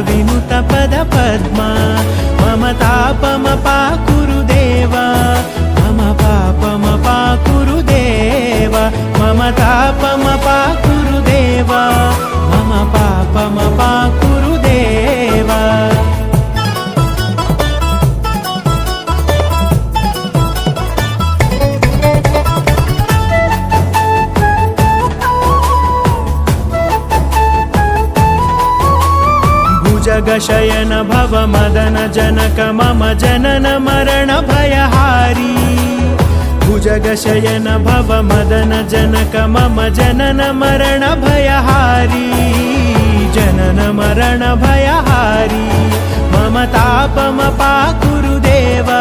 विनुत पद पद्मा मम तापमपाकुरु देवा मम पापमपाकुरु देवा मम तापमपाकुरु देवा मम पापमपाकुरु देवा। भुजगशयन भव मदन जनक मम जनन मरण भयहारी भुजगशयन भव मदन जनक मम जनन मरण भयहारी जनन मरण भयहारी मम तापमपाकुरु देवा